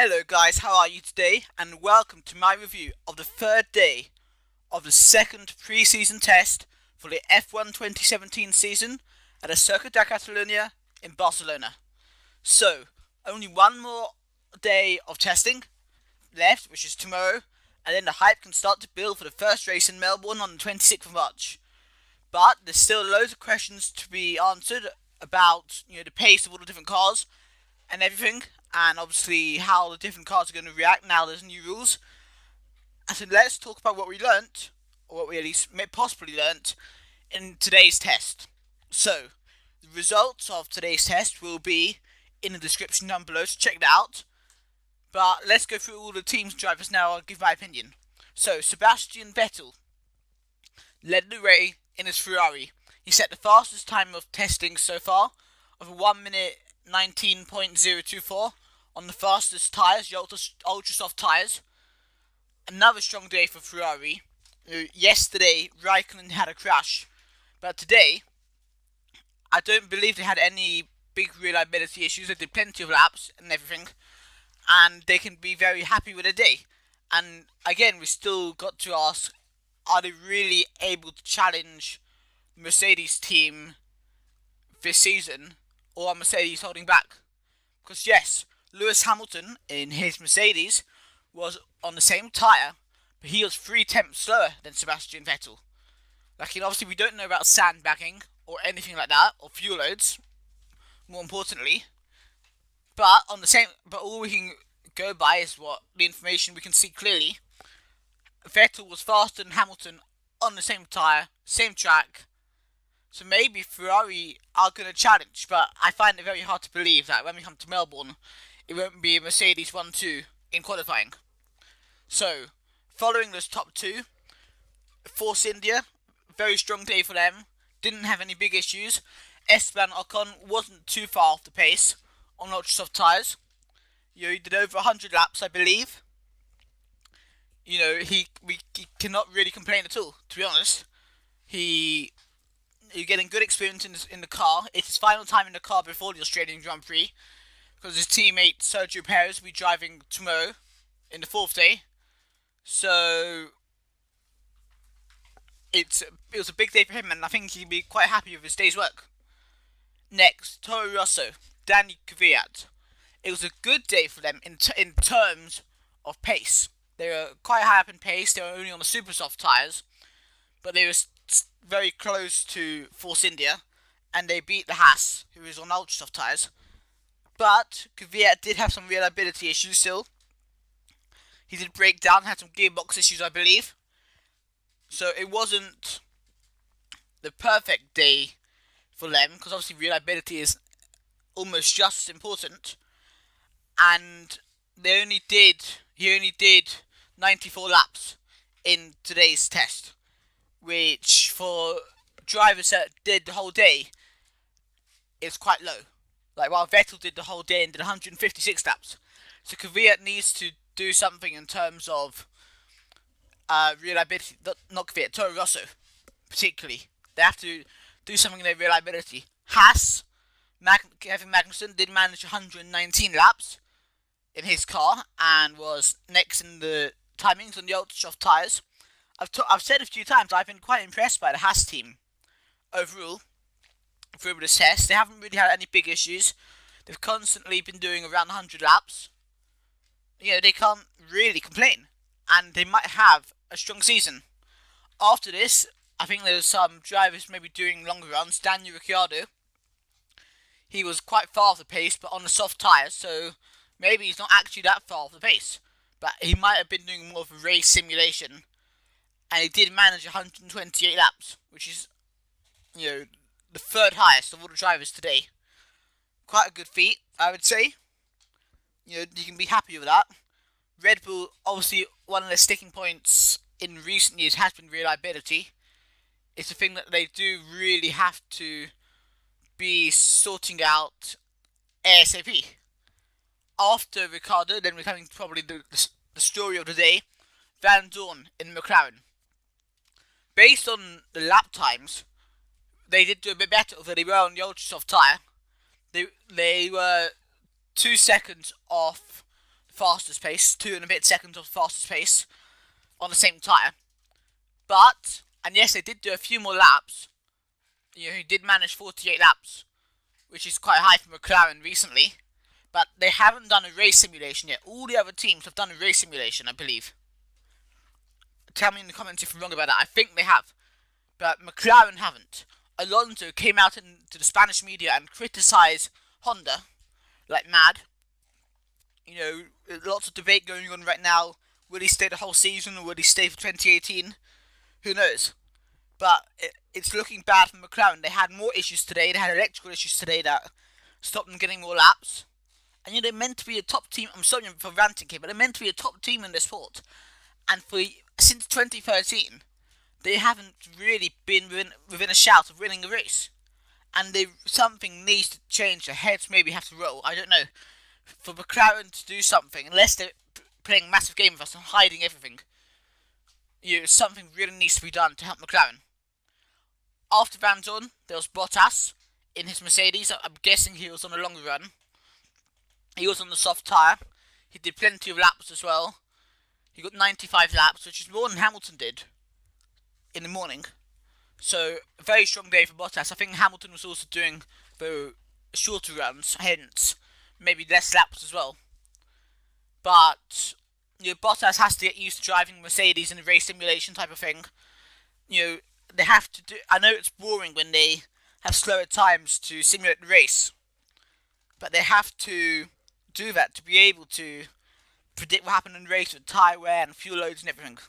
Hello guys, how are you today? And welcome to my review of the third day of the second pre-season test for the F1 2017 season at the Circuit de Catalunya in Barcelona. So, only one more day of testing left, which is tomorrow, and then the hype can start to build for the first race in Melbourne on the 26th of March. But there's still loads of questions to be answered about, the pace of all the different cars and everything, and obviously how the different cars are going to react now there's new rules. And so let's talk about what we learnt, or what we at least possibly learnt, in today's test. So, the results of today's test will be in the description down below, so check that out. But let's go through all the teams and drivers now and give my opinion. So, Sebastian Vettel led the way in his Ferrari. He set the fastest time of testing so far of 1 minute 19.024 on the fastest tyres, the ultra soft tyres. Another strong day for Ferrari. Yesterday, Raikkonen had a crash, but today, I don't believe they had any big reliability issues. They did plenty of laps and everything, and they can be very happy with a day. And again, we still got to ask, are they really able to challenge the Mercedes team this season, or are Mercedes holding back? Because yes, Lewis Hamilton in his Mercedes was on the same tyre, but he was 3/10 slower than Sebastian Vettel. Obviously we don't know about sandbagging or anything like that, or fuel loads, more importantly. But all we can go by is what the information we can see clearly. Vettel was faster than Hamilton on the same tyre, same track. So maybe Ferrari are going to challenge, but I find it very hard to believe that when we come to Melbourne, it won't be a Mercedes 1-2 in qualifying. So, following those top two, Force India, very strong day for them, didn't have any big issues. Esteban Ocon wasn't too far off the pace on ultra soft tyres. He did over 100 laps, I believe. He cannot really complain at all, to be honest. You're getting good experience in the car. It's his final time in the car before the Australian Grand Prix, because his teammate Sergio Perez will be driving tomorrow in the fourth day. So it was a big day for him, and I think he'd be quite happy with his day's work. Next, Toro Rosso, Daniil Kvyat. It was a good day for them in terms of pace. They were quite high up in pace. They were only on the super soft tyres, but they were very close to Force India, and they beat the Haas, who is on ultra soft tyres. But Kvyat did have some reliability issues still. He did break down, had some gearbox issues, I believe. So it wasn't the perfect day for them, because obviously reliability is almost just as important. And he only did 94 laps in today's test, which for drivers that did the whole day is quite low. While Vettel did the whole day and did 156 laps. So Kvyat needs to do something in terms of reliability. Not Kvyat, Toro Rosso particularly. They have to do something in their reliability. Haas, Kevin Magnussen did manage 119 laps in his car and was next in the timings on the ultra soft tyres. I've said a few times, I've been quite impressed by the Haas team overall through this test. They haven't really had any big issues. They've constantly been doing around 100 laps. They can't really complain, and they might have a strong season. After this, I think there's some drivers maybe doing longer runs. Daniil Ricciardo, he was quite far off the pace, but on the soft tyres, so maybe he's not actually that far off the pace. But he might have been doing more of a race simulation, and he did manage 128 laps, which is, the third highest of all the drivers today. Quite a good feat, I would say. You can be happy with that. Red Bull, obviously, one of their sticking points in recent years has been reliability. It's a thing that they do really have to be sorting out ASAP. After Ricciardo, then we're coming to probably the story of the day, Vandoorne in McLaren. Based on the lap times, they did do a bit better, although they were on the ultra soft tyre. They were 2 seconds off the fastest pace, 2 and a bit seconds off the fastest pace on the same tyre. But, and yes, they did do a few more laps. You know, he did manage 48 laps, which is quite high for McLaren recently. But they haven't done a race simulation yet. All the other teams have done a race simulation, I believe. Tell me in the comments if I'm wrong about that. I think they have. But McLaren haven't. Alonso came out into the Spanish media and criticised Honda like mad. You know, lots of debate going on right now. Will he stay the whole season or will he stay for 2018? Who knows? But it's looking bad for McLaren. They had more issues today. They had electrical issues today that stopped them getting more laps. And you know, they're meant to be a top team. I'm sorry for ranting here, but they're meant to be a top team in the sport. And since 2013, they haven't really been within a shout of winning a race. And something needs to change. The heads maybe have to roll. I don't know. For McLaren to do something, unless they're playing a massive game with us and hiding everything, you know, something really needs to be done to help McLaren. After Vandoorne, there was Bottas in his Mercedes. I'm guessing he was on a longer run. He was on the soft tyre. He did plenty of laps as well. He got 95 laps, which is more than Hamilton did in the morning. So, a very strong day for Bottas. I think Hamilton was also doing the shorter runs, hence maybe less laps as well. But, you know, Bottas has to get used to driving Mercedes in a race simulation type of thing. You know, they have to do... I know it's boring when they have slower times to simulate the race. But they have to do that to be able to predict what happened in the race with tyre wear and fuel loads and everything.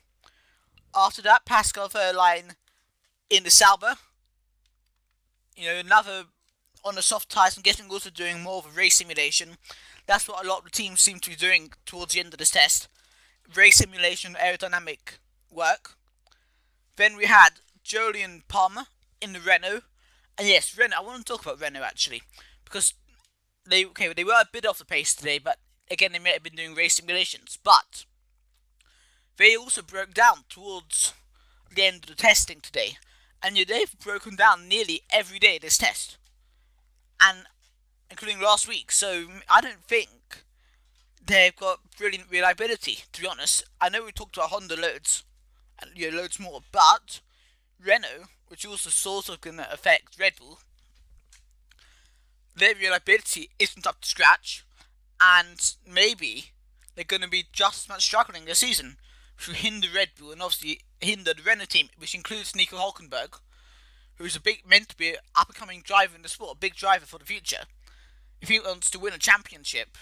After that, Pascal Wehrlein in the Sauber. You know, another on the soft tyres. I'm guessing also doing more of a race simulation. That's what a lot of the teams seem to be doing towards the end of this test. Race simulation, aerodynamic work. Then we had Jolyon Palmer in the Renault. And yes, Renault. I want to talk about Renault actually. Because they were a bit off the pace today, but again, they may have been doing race simulations. But they also broke down towards the end of the testing today. And you know, they've broken down nearly every day this test. And including last week. So I don't think they've got brilliant reliability, to be honest. I know we talked about Honda loads, and you know, loads more, but Renault, which also sort of going to affect Red Bull, their reliability isn't up to scratch, and maybe they're going to be just as much struggling this season, which will hinder Red Bull and obviously hinder the Renault team, which includes Nico Hülkenberg, who's meant to be an up-and-coming driver in the sport, a big driver for the future. If he wants to win a championship,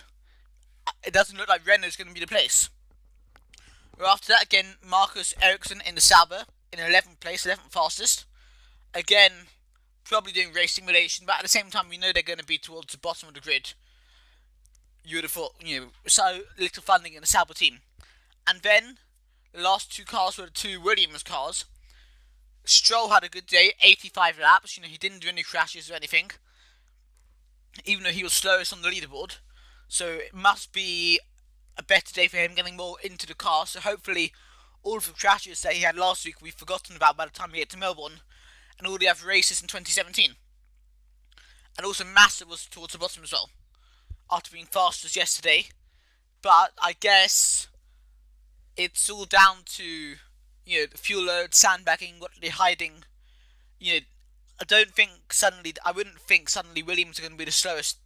it doesn't look like Renault's going to be the place. Well, after that, again, Marcus Ericsson in the Sauber, in 11th place, 11th fastest. Again, probably doing race simulation, but at the same time, we know they're going to be towards the bottom of the grid. You would have thought, you know, so little funding in the Sauber team. And then, the last two cars were the two Williams cars. Stroll had a good day, 85 laps. You know, he didn't do any crashes or anything, even though he was slowest on the leaderboard. So it must be a better day for him, getting more into the car. So hopefully all of the crashes that he had last week we've forgotten about by the time we get to Melbourne, and all the other races in 2017. And also Massa was towards the bottom as well, after being fastest yesterday. But I guess it's all down to, you know, the fuel load, sandbagging, what they're hiding. You know, I wouldn't think suddenly Williams are going to be the slowest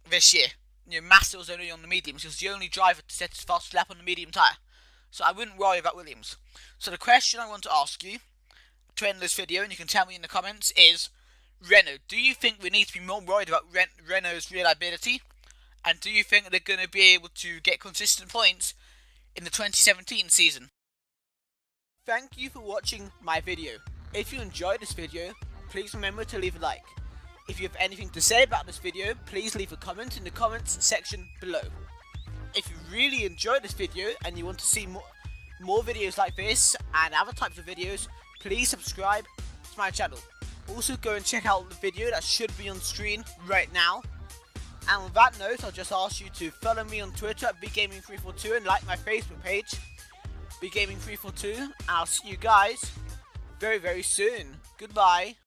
this year. You know, Massa was only on the mediums. He was the only driver to set his fastest lap on the medium tyre. So I wouldn't worry about Williams. So the question I want to ask you to end this video, and you can tell me in the comments, is Renault. Do you think we need to be more worried about Renault's reliability? And do you think they're going to be able to get consistent points in the 2017 season? Thank you for watching my video. If you enjoyed this video, please remember to leave a like. If you have anything to say about this video, please leave a comment in the comments section below. If you really enjoyed this video and you want to see more videos like this and other types of videos, please subscribe to my channel. Also go and check out the video that should be on screen right now. And on that note, I'll just ask you to follow me on Twitter at BigGaming342 and like my Facebook page, BigGaming342, and I'll see you guys very, very soon. Goodbye.